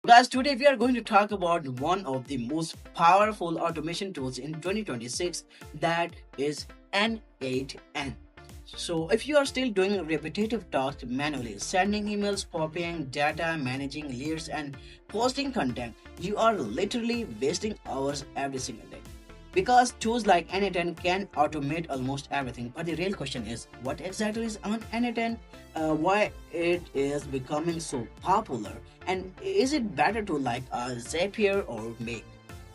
Guys, today we are going to talk about one of the most powerful automation tools in 2026, that is N8N. So, if you are still doing repetitive tasks manually, sending emails, copying data, managing leads, and posting content, you are literally wasting hours every single day. Because tools like N8N can automate almost everything, but the real question is what exactly is on N8N? Why it is becoming so popular, and is it better to like Zapier or Make?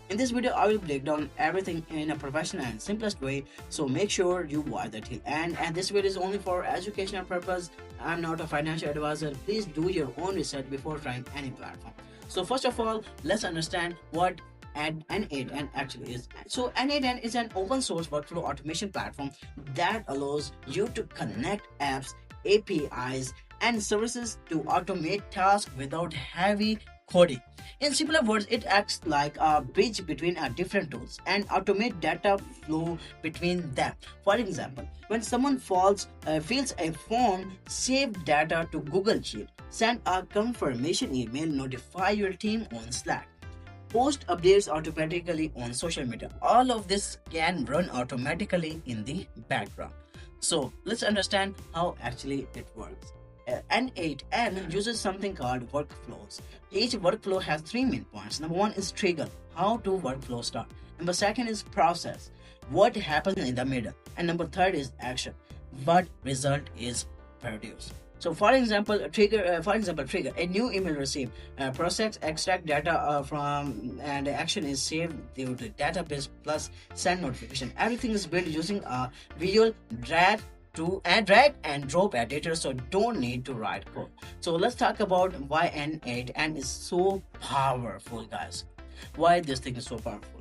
In this video, I will break down everything in a professional and simplest way, so make sure you watch the till end. And this video is only for educational purpose. I'm not a financial advisor. Please do your own research before trying any platform. So first of all, let's understand what N8N actually is. So N8N is an open source workflow automation platform that allows you to connect apps, APIs, and services to automate tasks without heavy coding. In simpler words, it acts like a bridge between different tools and automate data flow between them. For example, when someone fills a form, save data to Google Sheet, send a confirmation email, notify your team on Slack, post updates automatically on social media. All of this can run automatically in the background. So let's understand how actually it works. N8N uses something called workflows. Each workflow has three main points. Number one is trigger, how to workflow start. Number second is process, what happens in the middle. And number third is action, what result is produced. So, trigger a new email received, process extract data from, and action is saved to the database plus send notification. Everything is built using a visual drag and drop editor, so don't need to write code. So let's talk about why N8N is so powerful, guys. Why this thing is so powerful.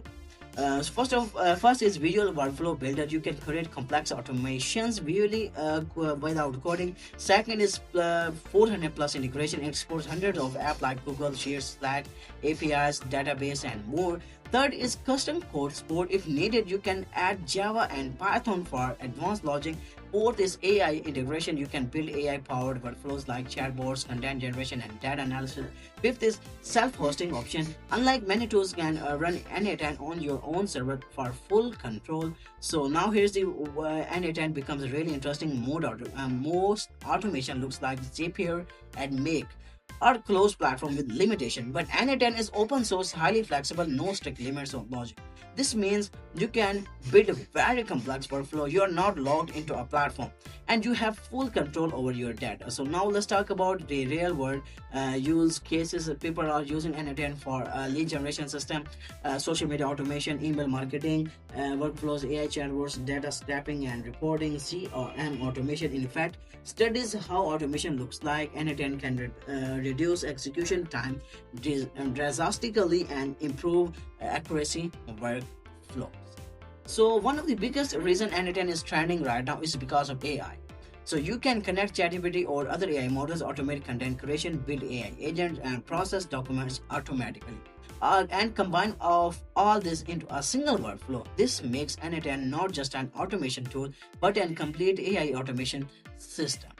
First is visual workflow builder. You can create complex automations visually without coding. Second is 400 plus integration. It supports hundreds of apps like Google Sheets, Slack, APIs, database, and more. Third is custom code support. If needed, you can add Java and Python for advanced logic. Fourth is AI integration. You can build AI powered workflows like chatbots, content generation, and data analysis. Fifth is self-hosting option. Unlike many tools, can run N8N on your own server for full control. So now here's the N8N becomes really interesting. Most automation looks like Zapier and Make are closed platform with limitation, but N8N is open source, highly flexible, no strict limits on logic. This means you can build a very complex workflow. You are not logged into a platform and you have full control over your data. So now let's talk about the real world use cases. People are using N8N for lead generation system, social media automation, email marketing, workflows, AI chatbots, data scraping and reporting, CRM automation. In fact, studies how automation looks like. N8N can reduce execution time drastically and improve accuracy workflows. So one of the biggest reason N8N is trending right now is because of AI. So you can connect ChatGPT or other AI models, automate content creation, build AI agents, and process documents automatically. And combine of all this into a single workflow. This makes N8N not just an automation tool, but a complete AI automation system.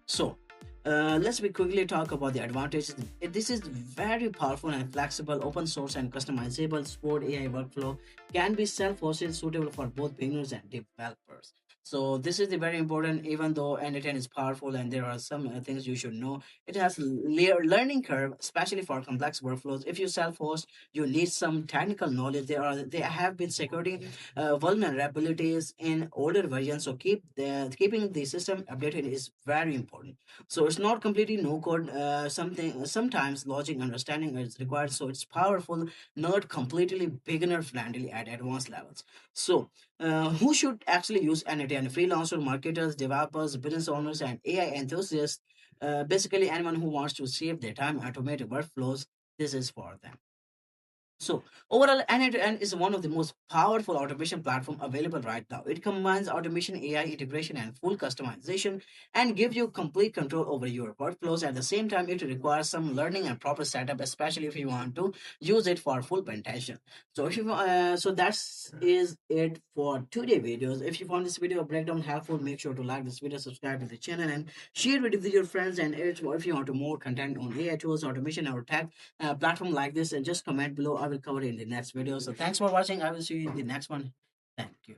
So, let's quickly talk about the advantages. This is very powerful and flexible, open source and customizable. Support AI workflow can be self-hosted, suitable for both beginners and developers. So this is the very important. Even though N8N is powerful and there are some things you should know, it has learning curve, especially for complex workflows. If you self-host, you need some technical knowledge. There have been security vulnerabilities in older versions, so keeping the system updated is very important. So it's not completely no code. Sometimes logic understanding is required, so it's powerful, not completely beginner friendly at advanced levels. So who should actually use N8N? Freelancer, marketers, developers, business owners, and AI enthusiasts. Basically anyone who wants to save their time, automate workflows, this is for them. So overall, N8N is one of the most powerful automation platform available right now. It combines automation, AI integration, and full customization, and gives you complete control over your workflows. At the same time, it requires some learning and proper setup, especially if you want to use it for full penetration. So if you so that's is it for today videos. If you found this video breakdown helpful, make sure to like this video, subscribe to the channel, and share it with your friends. And if you want to more content on AI tools, automation, or tech platform like this, and just comment below. I will cover it in the next video. So thanks for watching. I will see you in the next one. Thank you.